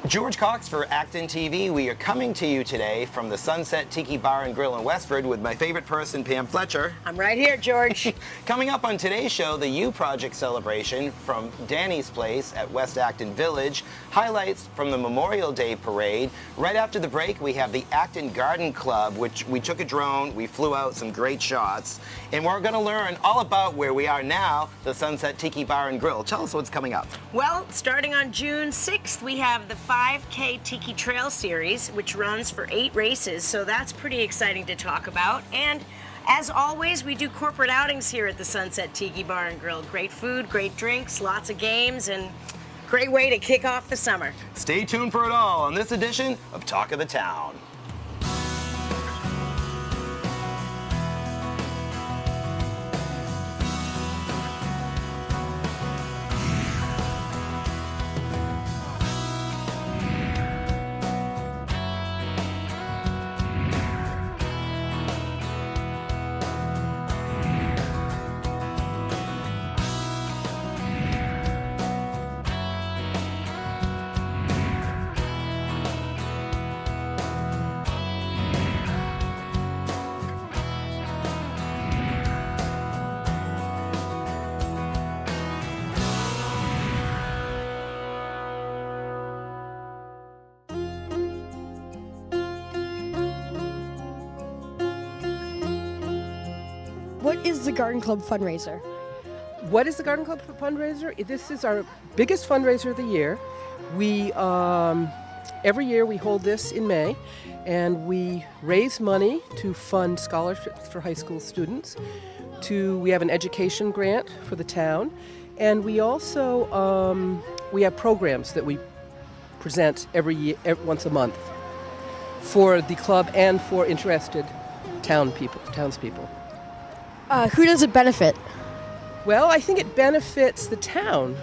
George Cox for ActonTV. We are coming to you today from the Sunset Tiki Bar and Grill in Westford with my favorite person, Pam Fletcher. I'm right here, George. Coming up on today's show, the U Project celebration from Danny's Place at West Acton Village, highlights from the Memorial Day Parade. Right after the break, we have the Acton Garden Club, which we took a drone, we flew out some great shots, and we're going to learn all about where we are now, the Sunset Tiki Bar and Grill. Tell us what's coming up. Well, starting on June 6th, we have the 5K Tiki Trail Series, which runs for 8 races, so that's pretty exciting to talk about. And as always, we do corporate outings here at the Sunset Tiki Bar and Grill. Great food, great drinks, lots of games, and great way to kick off the summer. Stay tuned for it all on this edition of Talk of the Town. What is the Garden Club fundraiser? What is the Garden Club fundraiser? This is our biggest fundraiser of the year. We every year we hold this in May, and we raise money to fund scholarships for high school students. We have an education grant for the town, and we also we have programs that we present every year, once a month, for the club and for interested townspeople. Who does it benefit? Well, I think it benefits the town.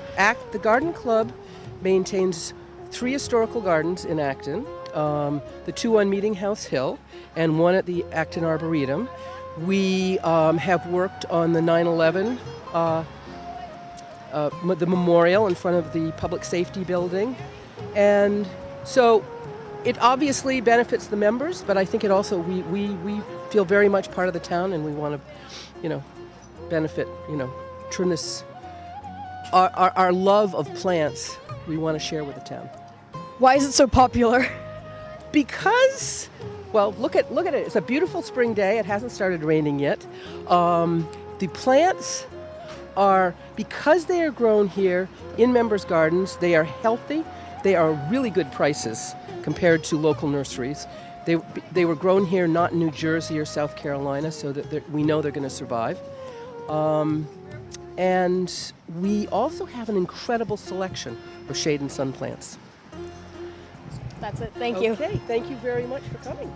The Garden Club maintains 3 historical gardens in Acton, the 2 on Meeting House Hill and 1 at the Acton Arboretum. We have worked on the 9/11, the memorial in front of the public safety building. And so it obviously benefits the members, but I think it also, we feel very much part of the town, and we want to, benefit, turn this, our love of plants, we want to share with the town. Why is it so popular? Because, well, look at it. It's a beautiful spring day. It hasn't started raining yet. The plants are, because they are grown here in members' gardens, they are healthy. They are really good prices compared to local nurseries. They were grown here, not in New Jersey or South Carolina, so that we know they're going to survive. And we also have an incredible selection of shade and sun plants. That's it. Thank you. Okay, thank you very much for coming.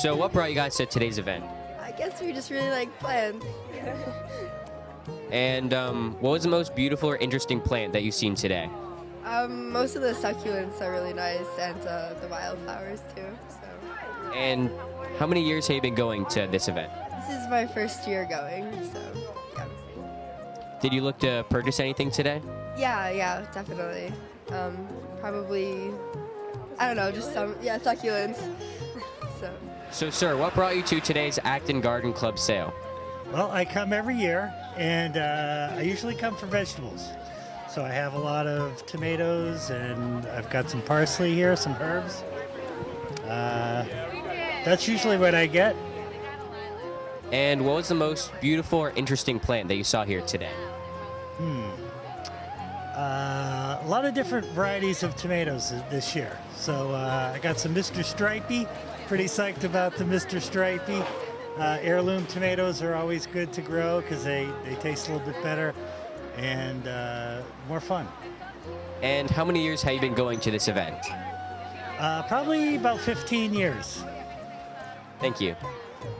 So what brought you guys to today's event? I guess we just really like plants. And what was the most beautiful or interesting plant that you've seen today? Most of the succulents are really nice, and the wildflowers too. So. And how many years have you been going to this event? This is my first year going, so yeah. Did you look to purchase anything today? Yeah, definitely. Probably, I don't know, just some, succulents. So, sir, what brought you to today's Acton Garden Club sale? Well, I come every year, and I usually come for vegetables. So I have a lot of tomatoes, and I've got some parsley here, some herbs. That's usually what I get. And what was the most beautiful or interesting plant that you saw here today? A lot of different varieties of tomatoes this year. So I got some Mr. Stripey. Pretty psyched about the Mr. Stripey. Heirloom tomatoes are always good to grow because they taste a little bit better and more fun. And how many years have you been going to this event? Probably about 15 years. Thank you.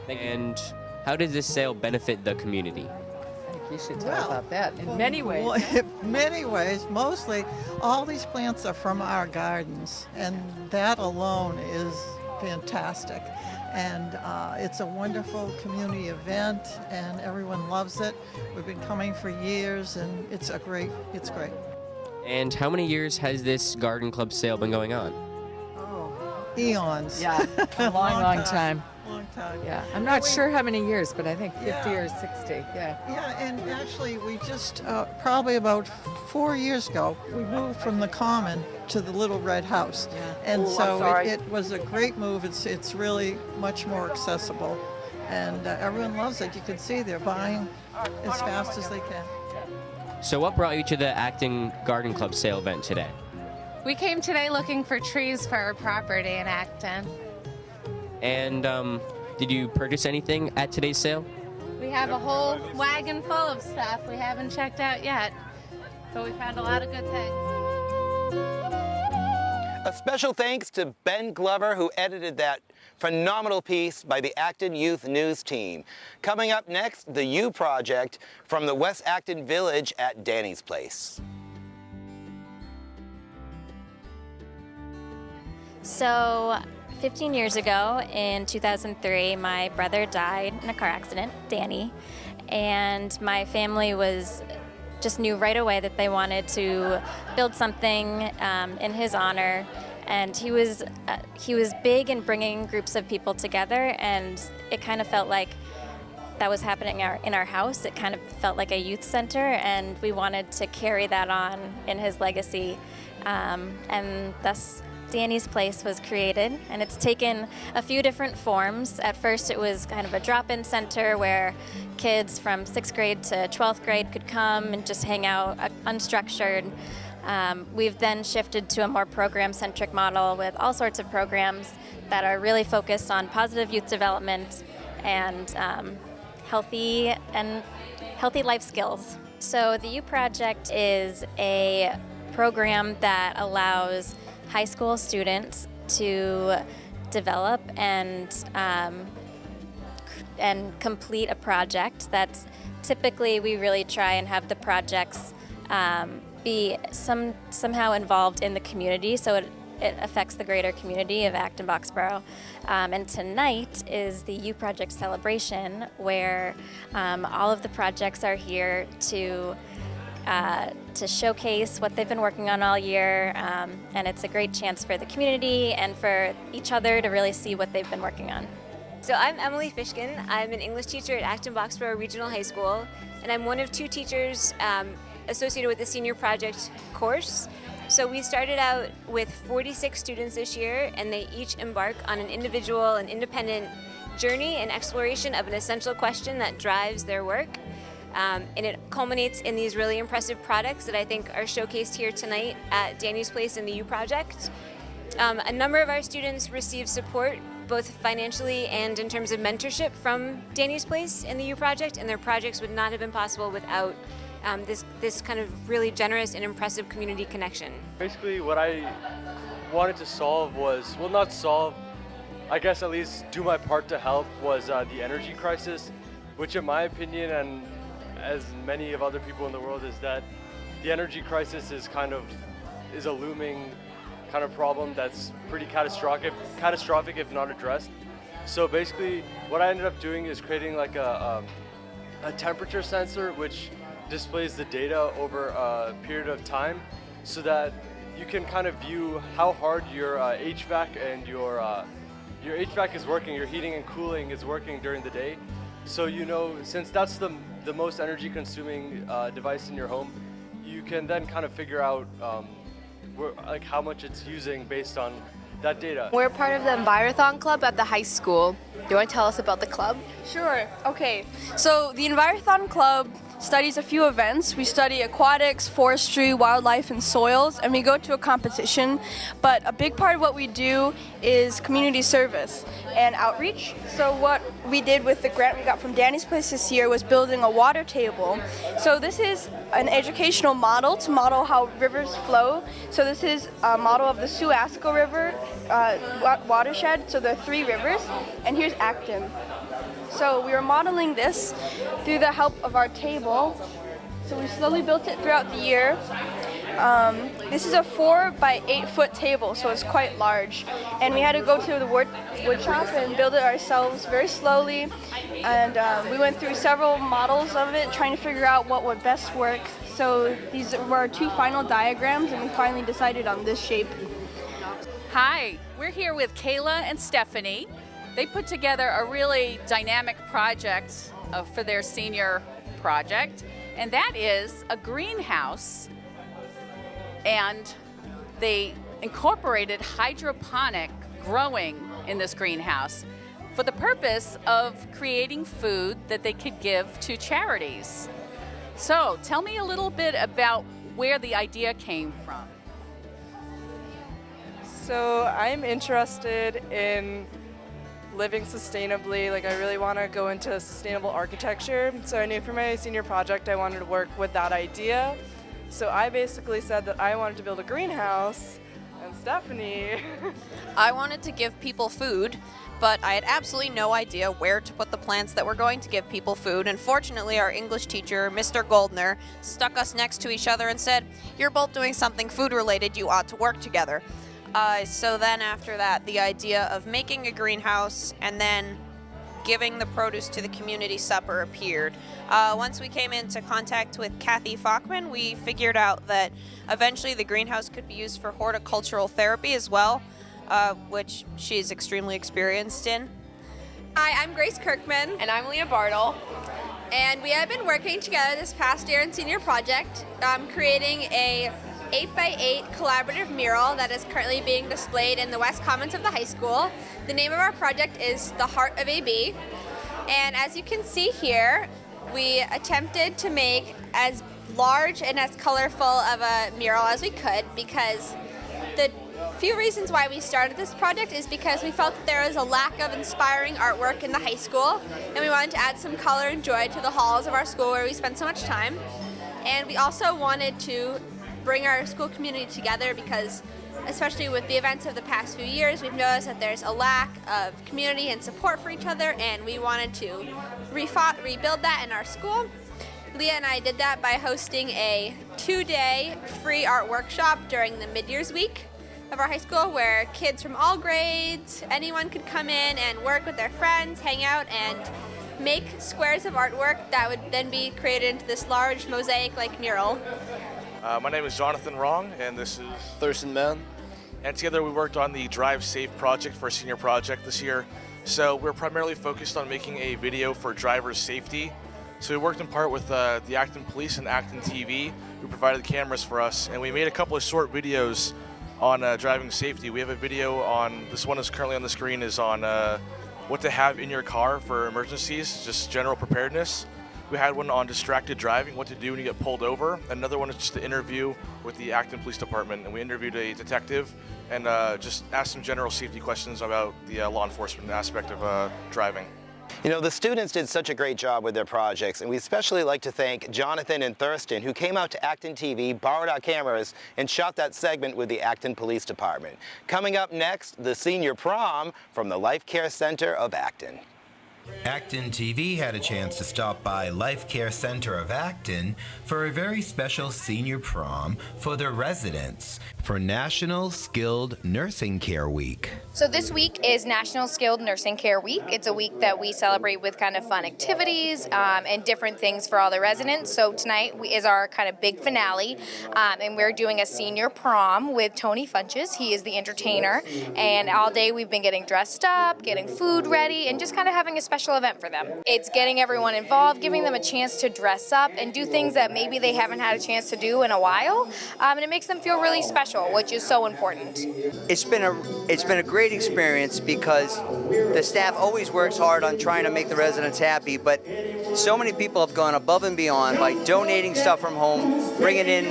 And how does this sale benefit the community? you should talk Well, about that in many ways. Many ways. Mostly, all these plants are from our gardens, and that alone is fantastic. And it's a wonderful community event, and everyone loves it. We've been coming for years, and it's great. And how many years has this garden club sale been going on? Eons. Yeah, a long time. Long time. Yeah, I'm not sure how many years, but I think 50 Yeah. or 60. Yeah. Yeah, and actually we just, probably about 4 years ago, we moved from the common to the little red house. Yeah. And Oh, I'm so sorry. it was a great move. It's really much more accessible. And everyone loves it. You can see they're buying as fast as they can. So what brought you to the Acton Garden Club sale event today? We came today looking for trees for our property in Acton. And did you purchase anything at today's sale? We have a whole wagon full of stuff we haven't checked out yet, but we found a lot of good things. A special thanks to Ben Glover, who edited that phenomenal piece by the Acton Youth News team. Coming up next, the U Project from the West Acton Village at Danny's Place. So 15 years ago, in 2003, my brother died in a car accident, Danny, and my family just knew right away that they wanted to build something in his honor. And he was big in bringing groups of people together, and it kind of felt like that was happening in our house. It kind of felt like a youth center, and we wanted to carry that on in his legacy, and thus Danny's Place was created, and it's taken a few different forms. At first it was kind of a drop-in center where kids from 6th grade to 12th grade could come and just hang out unstructured. We've then shifted to a more program-centric model with all sorts of programs that are really focused on positive youth development and healthy life skills. So the U Project is a program that allows high school students to develop and complete a project. That's typically, we really try and have the projects be somehow involved in the community, so it affects the greater community of Acton Boxborough. And tonight is the U Project celebration, where all of the projects are here to showcase what they've been working on all year, and it's a great chance for the community and for each other to really see what they've been working on. So I'm Emily Fishkin. I'm an English teacher at Acton Boxborough Regional High School, and I'm one of 2 teachers associated with the Senior Project course. So we started out with 46 students this year, and they each embark on an individual and independent journey and exploration of an essential question that drives their work. And it culminates in these really impressive products that I think are showcased here tonight at Danny's Place in the U Project. A number of our students receive support, both financially and in terms of mentorship, from Danny's Place in the U Project, and their projects would not have been possible without this kind of really generous and impressive community connection. Basically what I wanted to solve was, well, not solve, I guess at least do my part to help, was the energy crisis, which in my opinion, and as many of other people in the world, is that the energy crisis is a looming kind of problem that's pretty catastrophic if not addressed. So basically what I ended up doing is creating like a temperature sensor which displays the data over a period of time, so that you can kind of view how hard your HVAC and your HVAC is working, your heating and cooling is working during the day. So you know, since that's the most energy consuming device in your home, you can then kind of figure out like how much it's using based on that data. We're part of the Envirothon Club at the high school. Do you want to tell us about the club? Sure. Okay. So the Envirothon Club studies a few events. We study aquatics, forestry, wildlife, and soils, and we go to a competition. But a big part of what we do is community service and outreach. So what we did with the grant we got from Danny's Place this year was building a water table. So this is an educational model to model how rivers flow. So this is a model of the Suasco River watershed. So there are 3 rivers, and here's Acton. So we were modeling this through the help of our table. So we slowly built it throughout the year. This is a 4 by 8 foot table, so it's quite large. And we had to go to the wood shop and build it ourselves very slowly. And we went through several models of it, trying to figure out what would best work. So these were our 2 final diagrams, and we finally decided on this shape. Hi, we're here with Kayla and Stephanie. They put together a really dynamic project for their senior project, and that is a greenhouse. And they incorporated hydroponic growing in this greenhouse for the purpose of creating food that they could give to charities. So tell me a little bit about where the idea came from. So I'm interested in living sustainably. Like, I really want to go into sustainable architecture. So I knew for my senior project I wanted to work with that idea. So I basically said that I wanted to build a greenhouse, and Stephanie... I wanted to give people food, but I had absolutely no idea where to put the plants that were going to give people food. And fortunately, our English teacher, Mr. Goldner, stuck us next to each other and said, "You're both doing something food-related, you ought to work together." So then after that, the idea of making a greenhouse and then giving the produce to the community supper appeared. Once we came into contact with Kathy Falkman, we figured out that eventually the greenhouse could be used for horticultural therapy as well, which she's extremely experienced in. Hi, I'm Grace Kirkman. And I'm Leah Bartle. And we have been working together this past year in Senior Project, creating a 8x8 collaborative mural that is currently being displayed in the West Commons of the high school. The name of our project is The Heart of AB. And as you can see here, we attempted to make as large and as colorful of a mural as we could, because the few reasons why we started this project is because we felt that there was a lack of inspiring artwork in the high school, and we wanted to add some color and joy to the halls of our school where we spend so much time. And we also wanted to bring our school community together because, especially with the events of the past few years, we've noticed that there's a lack of community and support for each other, and we wanted to rebuild that in our school. Leah and I did that by hosting a 2-day free art workshop during the mid-years week of our high school, where kids from all grades, anyone could come in and work with their friends, hang out, and make squares of artwork that would then be created into this large mosaic-like mural. My name is Jonathan Wrong, and this is Thurston Mann. And together we worked on the Drive Safe project for our senior project this year. So we're primarily focused on making a video for driver safety. So we worked in part with the Acton Police and ActonTV, who provided the cameras for us, and we made a couple of short videos on driving safety. We have a video on, this one is currently on the screen, is on what to have in your car for emergencies, just general preparedness. We had one on distracted driving, what to do when you get pulled over. Another one is just an interview with the Acton Police Department, and we interviewed a detective and just asked some general safety questions about the law enforcement aspect of driving. You know, the students did such a great job with their projects, and we especially like to thank Jonathan and Thurston, who came out to ActonTV, borrowed our cameras, and shot that segment with the Acton Police Department. Coming up next, the senior prom from the Care Center of Acton. ActonTV had a chance to stop by Care Center of Acton for a very special senior prom for their residents for National Skilled Nursing Care Week. So this week is National Skilled Nursing Care Week. It's a week that we celebrate with kind of fun activities and different things for all the residents. So tonight is our kind of big finale, and we're doing a senior prom with Tony Funches. He is the entertainer, and all day we've been getting dressed up, getting food ready, and just kind of having a special event for them. It's getting everyone involved, giving them a chance to dress up and do things that maybe they haven't had a chance to do in a while, and it makes them feel really special, which is so important. It's been a great experience because the staff always works hard on trying to make the residents happy, but so many people have gone above and beyond by donating stuff from home, bringing in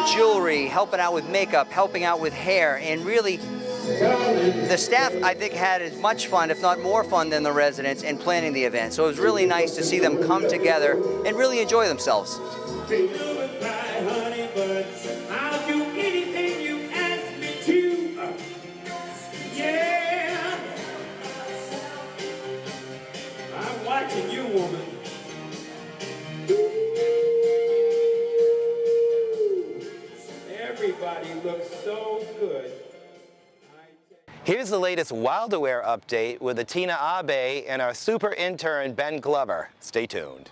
jewelry, helping out with makeup, helping out with hair, and really the staff, I think, had as much fun, if not more fun, than the residents in planning the event. So it was really nice to see them come together and really enjoy themselves. everybody looks so good. Here's the latest WildAware update with Atina Abe and our super intern, Ben Glover. Stay tuned.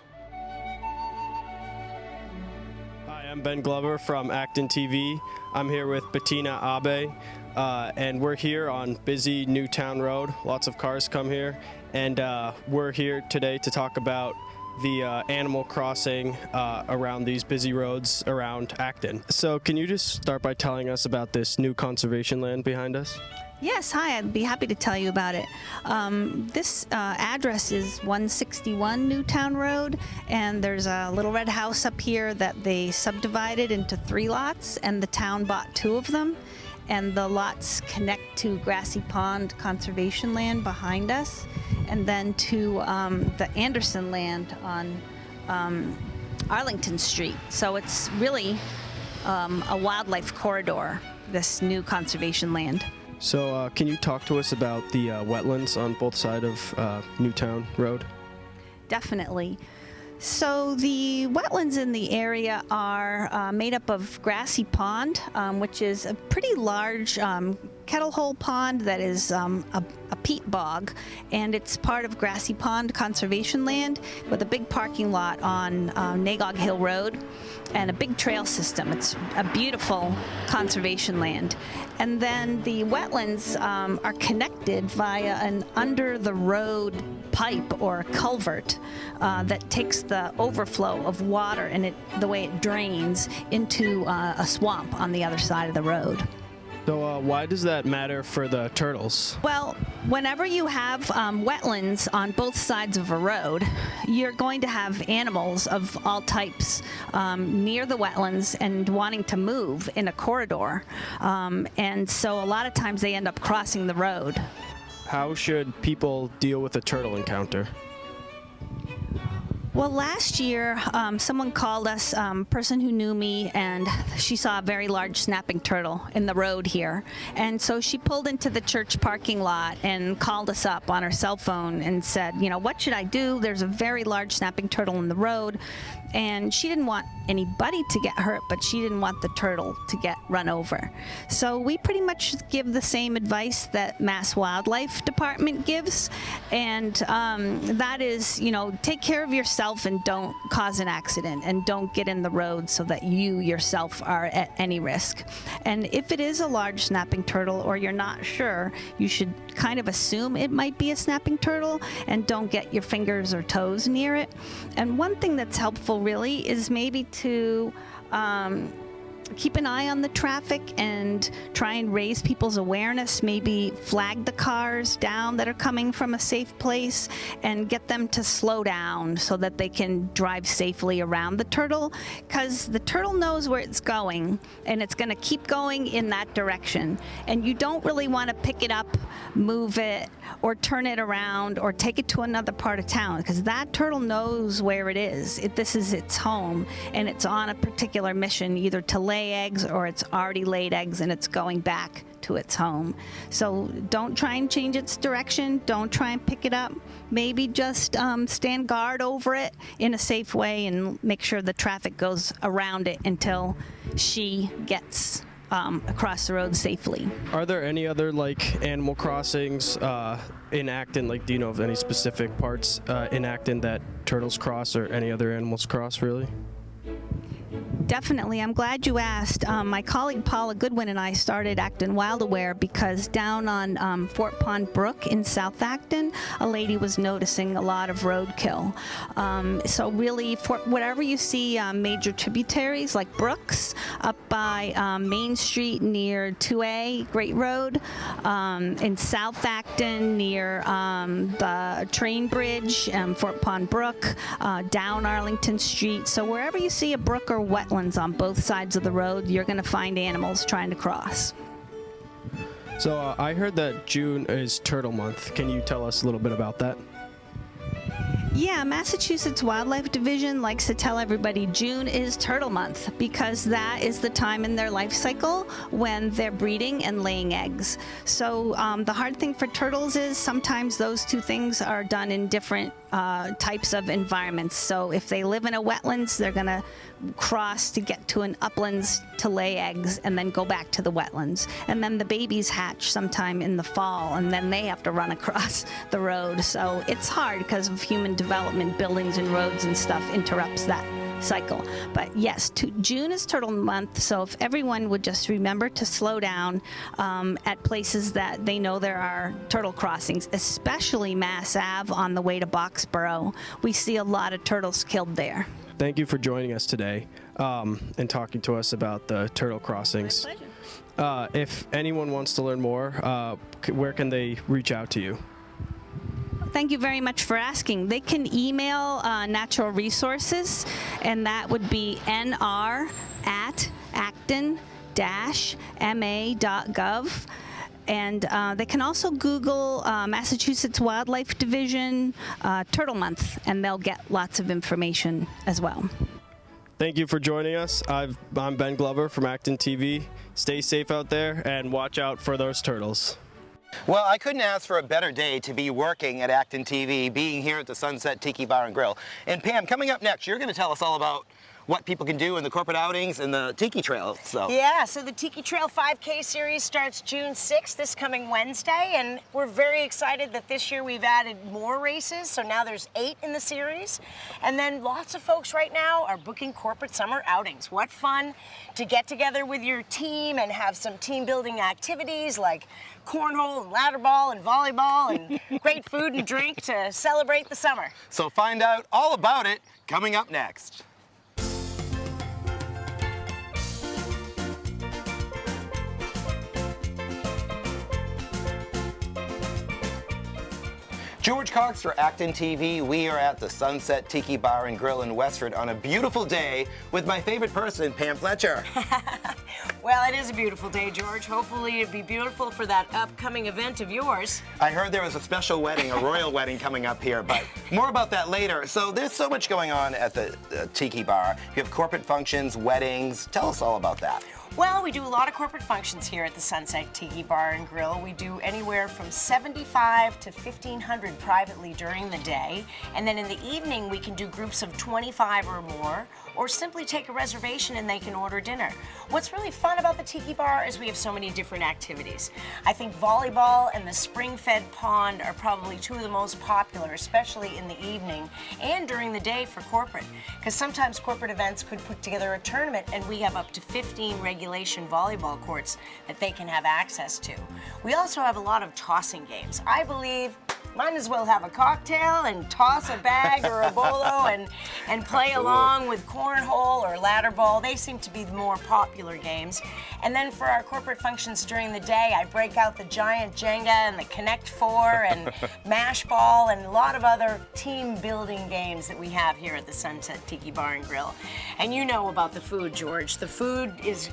Hi, I'm Ben Glover from ActonTV. I'm here with Bettina Abe, and we're here on busy Newtown Road. Lots of cars come here, and we're here today to talk about the animal crossing around these busy roads around Acton. So can you just start by telling us about this new conservation land behind us? Yes, hi, I'd be happy to tell you about it. This address is 161 Newtown Road, and there's a little red house up here that they subdivided into 3 lots, and the town bought 2 of them. And the lots connect to Grassy Pond Conservation Land behind us, and then to the Anderson land on Arlington Street. So it's really a wildlife corridor, this new conservation land. So can you talk to us about the wetlands on both sides of Newtown Road? Definitely. So the wetlands in the area are made up of Grassy Pond, which is a pretty large kettle hole pond that is a peat bog, and it's part of Grassy Pond Conservation Land with a big parking lot on Nagog Hill Road and a big trail system. It's a beautiful conservation land. And then the wetlands are connected via an under-the-road pipe or culvert that takes the overflow of water and the way it drains into a swamp on the other side of the road. So why does that matter for the turtles? Well, whenever you have wetlands on both sides of a road, you're going to have animals of all types near the wetlands and wanting to move in a corridor. And so a lot of times they end up crossing the road. How should people deal with a turtle encounter? Well, last year, someone called us, person who knew me, and she saw a very large snapping turtle in the road here. And so she pulled into the church parking lot and called us up on her cell phone and said, you know, what should I do? There's a very large snapping turtle in the road. And she didn't want anybody to get hurt, but she didn't want the turtle to get run over. So we pretty much give the same advice that Mass Wildlife Department gives, and that is, you know, take care of yourself and don't cause an accident, and don't get in the road so that you yourself are at any risk. And if it is a large snapping turtle or you're not sure, you should kind of assume it might be a snapping turtle and don't get your fingers or toes near it. And one thing that's helpful really is maybe to keep an eye on the traffic and try and raise people's awareness, maybe flag the cars down that are coming from a safe place and get them to slow down so that they can drive safely around the turtle, because the turtle knows where it's going and it's going to keep going in that direction. And you don't really want to pick it up, move it, or turn it around or take it to another part of town, because that turtle knows where it is. This is its home, and it's on a particular mission, either to lay eggs or it's already laid eggs and it's going back to its home. So don't try and change its direction. Don't try and pick it up. Maybe just stand guard over it in a safe way and make sure the traffic goes around it until she gets across the road safely. Are there any other animal crossings in Acton? Do you know of any specific parts in Acton that turtles cross or any other animals cross, really? Definitely. I'm glad you asked. My colleague Paula Goodwin and I started Acton WildAware because down on Fort Pond Brook in South Acton, a lady was noticing a lot of roadkill. So really, whatever you see major tributaries like brooks up by Main Street near 2A Great Road, in South Acton near the train bridge, Fort Pond Brook, down Arlington Street. So wherever you see a brook or wetland on both sides of the road, you're going to find animals trying to cross. So I heard that June is Turtle Month. Can you tell us a little bit about that? Yeah, Massachusetts Wildlife Division likes to tell everybody June is Turtle Month because that is the time in their life cycle when they're breeding and laying eggs. So the hard thing for turtles is sometimes those two things are done in different types of environments. So if they live in a wetlands, they're going to cross to get to an uplands to lay eggs and then go back to the wetlands. And then the babies hatch sometime in the fall, and then they have to run across the road. So it's hard because of human development, buildings and roads and stuff interrupts that cycle. But yes, June is Turtle Month, so if everyone would just remember to slow down at places that they know there are turtle crossings, especially Mass Ave on the way to Boxborough. We see a lot of turtles killed there. Thank you for joining us today and talking to us about the turtle crossings. My pleasure. If anyone wants to learn more, where can they reach out to you? Thank you very much for asking. They can email Natural Resources, and that would be nr@acton-ma.gov. And they can also Google Massachusetts Wildlife Division Turtle Month, and they'll get lots of information as well. Thank you for joining us. I'm Ben Glover from ActonTV. Stay safe out there and watch out for those turtles. Well, I couldn't ask for a better day to be working at ActonTV, being here at the Sunset Tiki Bar and Grill. And Pam, coming up next, you're going to tell us all about what people can do in the corporate outings and the Tiki Trail. So yeah, so the Tiki Trail 5K series starts June 6th, this coming Wednesday, and we're very excited that this year we've added more races, so now there's 8 in the series. And then lots of folks right now are booking corporate summer outings. What fun to get together with your team and have some team building activities like cornhole and ladder ball and volleyball and great food and drink to celebrate the summer. So find out all about it coming up next. George Cox for ActonTV. We are at the Sunset Tiki Bar and Grill in Westford on a beautiful day with my favorite person, Pam Fletcher. Well, it is a beautiful day, George. Hopefully it'll be beautiful for that upcoming event of yours. I heard there was a special wedding, a royal wedding coming up here, but more about that later. So there's so much going on at the Tiki Bar. You have corporate functions, weddings. Tell us all about that. Well, we do a lot of corporate functions here at the Sunset Tiki Bar and Grill. We do anywhere from 75 to 1,500 privately during the day. And then in the evening, we can do groups of 25 or more, or simply take a reservation and they can order dinner. What's really fun about the Tiki Bar is we have so many different activities. I think volleyball and the spring-fed pond are probably 2 of the most popular, especially in the evening and during the day for corporate. Because sometimes corporate events could put together a tournament and we have up to 15 regulation volleyball courts that they can have access to. We also have a lot of tossing games. I believe might as well have a cocktail and toss a bag or a bolo and play along with cornhole or ladder ball. They seem to be the more popular games. And then for our corporate functions during the day, I break out the giant Jenga and the Connect 4 and Mash Ball and a lot of other team building games that we have here at the Sunset Tiki Bar and Grill. And you know about the food, George. The food is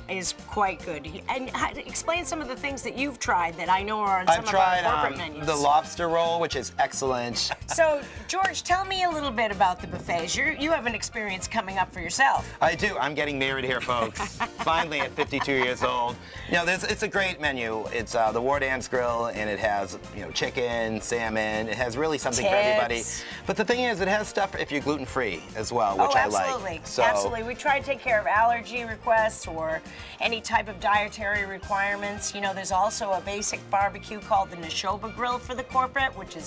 quite good. And explain some of the things that you've tried that I know are on some of our corporate menus. The lobster roll, which is excellent. So, George, tell me a little bit about the buffets. You have an experience coming up for yourself. I do. I'm getting married here, folks. Finally, at 52 years old. You know, it's a great menu. It's the War Dance Grill, and it has, you know, chicken, salmon. It has really something for everybody. But the thing is, it has stuff if you're gluten-free as well, which I like. Absolutely. Absolutely. We try to take care of allergy requests or any type of dietary requirements. You know, there's also a basic barbecue called the Neshoba Grill for the corporate, which is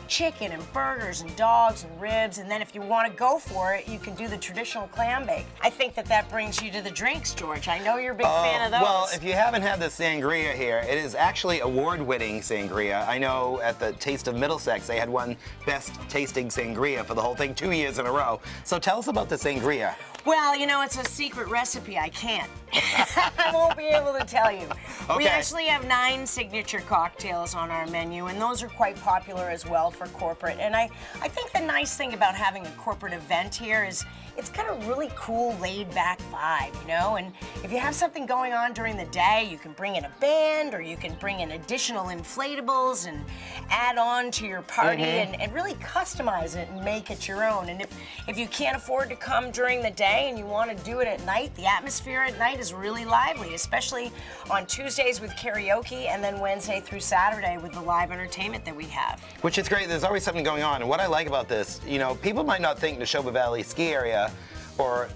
chicken and burgers and dogs and ribs, and then if you want to go for it, you can do the traditional clam bake. I think that brings you to the drinks, George. I know you're a big fan of those. Well, if you haven't had the sangria here, it is actually award-winning sangria. I know at the Taste of Middlesex, they had won best tasting sangria for the whole thing 2 years in a row. So tell us about the sangria. Well, you know, it's a secret recipe. I can't. I won't be able to tell you. Okay. We actually have 9 signature cocktails on our menu, and those are quite popular as well for corporate. And I think the nice thing about having a corporate event here is it's got a really cool laid-back vibe, you know? And if you have something going on during the day, you can bring in a band or you can bring in additional inflatables and add on to your party and really customize it and make it your own. And if you can't afford to come during the day and you want to do it at night, the atmosphere at night is really lively, especially on Tuesdays with karaoke and then Wednesday through Saturday with the live entertainment that we have. Which is great. There's always something going on. And what I like about this, you know, people might not think Neshoba Valley ski area, or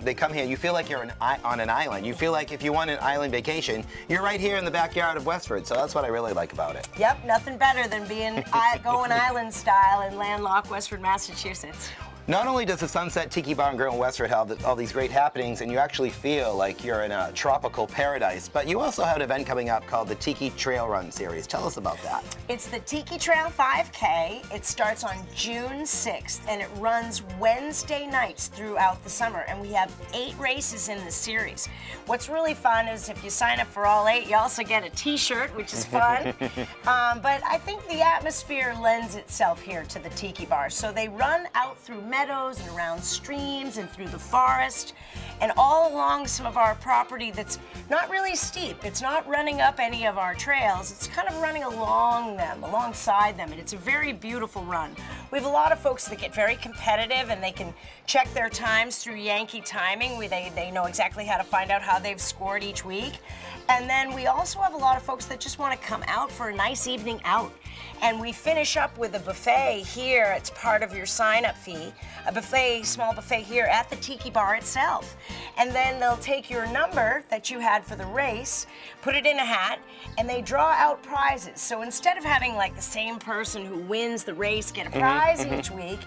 they come here, you feel like you're on an island. You feel like if you want an island vacation, you're right here in the backyard of Westford. So that's what I really like about it. Yep, nothing better than being going island style in landlocked Westford, Massachusetts. Not only does the Sunset Tiki Bar and Grill in Westford have all these great happenings and you actually feel like you're in a tropical paradise, but you also have an event coming up called the Tiki Trail Run Series. Tell us about that. It's the Tiki Trail 5K. It starts on June 6th and it runs Wednesday nights throughout the summer, and we have 8 races in the series. What's really fun is if you sign up for all 8, you also get a t-shirt, which is fun. But I think the atmosphere lends itself here to the Tiki Bar. So they run out through meadows and around streams and through the forest and all along some of our property that's not really steep. It's not running up any of our trails. It's kind of running along them, alongside them, and it's a very beautiful run. We have a lot of folks that get very competitive and they can check their times through Yankee Timing. They know exactly how to find out how they've scored each week. And then we also have a lot of folks that just want to come out for a nice evening out. And we finish up with a buffet here. It's part of your sign-up fee. A buffet, small buffet here at the Tiki Bar itself. And then they'll take your number that you had for the race, put it in a hat, and they draw out prizes. So instead of having like the same person who wins the race get a prize each week,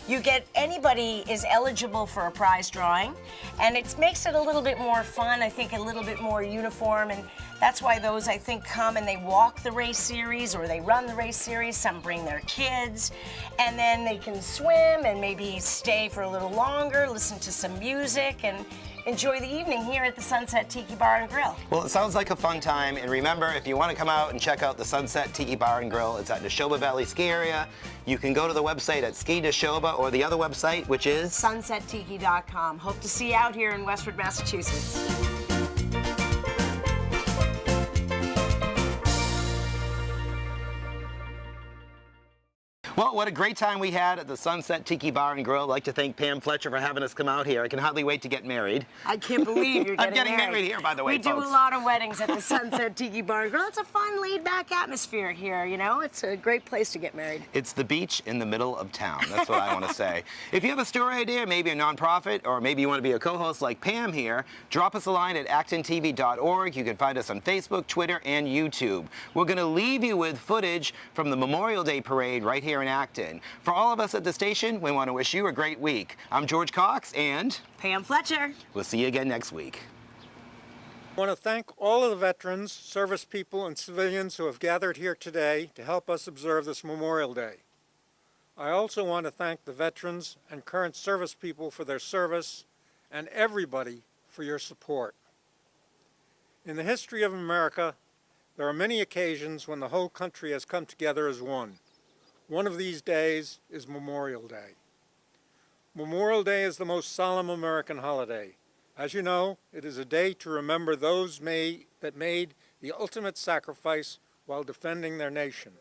you get anybody is eligible for a prize drawing. And it makes it a little bit more fun, I think a little bit more uniform. And that's why those, I think, come and they walk the race series or they run the race series. Some bring their kids, and then they can swim and maybe stay for a little longer, listen to some music, and enjoy the evening here at the Sunset Tiki Bar and Grill. Well, it sounds like a fun time. And remember, if you want to come out and check out the Sunset Tiki Bar and Grill, it's at Neshoba Valley Ski Area. You can go to the website at Ski Neshoba or the other website, which is sunsettiki.com. Hope to see you out here in Westford, Massachusetts. Well, what a great time we had at the Sunset Tiki Bar and Grill. I'd like to thank Pam Fletcher for having us come out here. I can hardly wait to get married. I can't believe you're I'm getting married here, by the way, We do folks. a lot of weddings at the Sunset Tiki Bar and Grill. It's a fun, laid-back atmosphere here, you know? It's a great place to get married. It's the beach in the middle of town. That's what I want to say. If you have a story idea, maybe a nonprofit, or maybe you want to be a co-host like Pam here, drop us a line at ActonTV.org. You can find us on Facebook, Twitter, and YouTube. We're going to leave you with footage from the Memorial Day Parade right here in Acton. For all of us at the station, we want to wish you a great week. I'm George Cox and Pam Fletcher. We'll see you again next week. I want to thank all of the veterans, service people, and civilians who have gathered here today to help us observe this Memorial Day. I also want to thank the veterans and current service people for their service and everybody for your support. In the history of America, there are many occasions when the whole country has come together as one. One of these days is Memorial Day. Memorial Day is the most solemn American holiday. As you know, it is a day to remember those that made the ultimate sacrifice while defending their nation.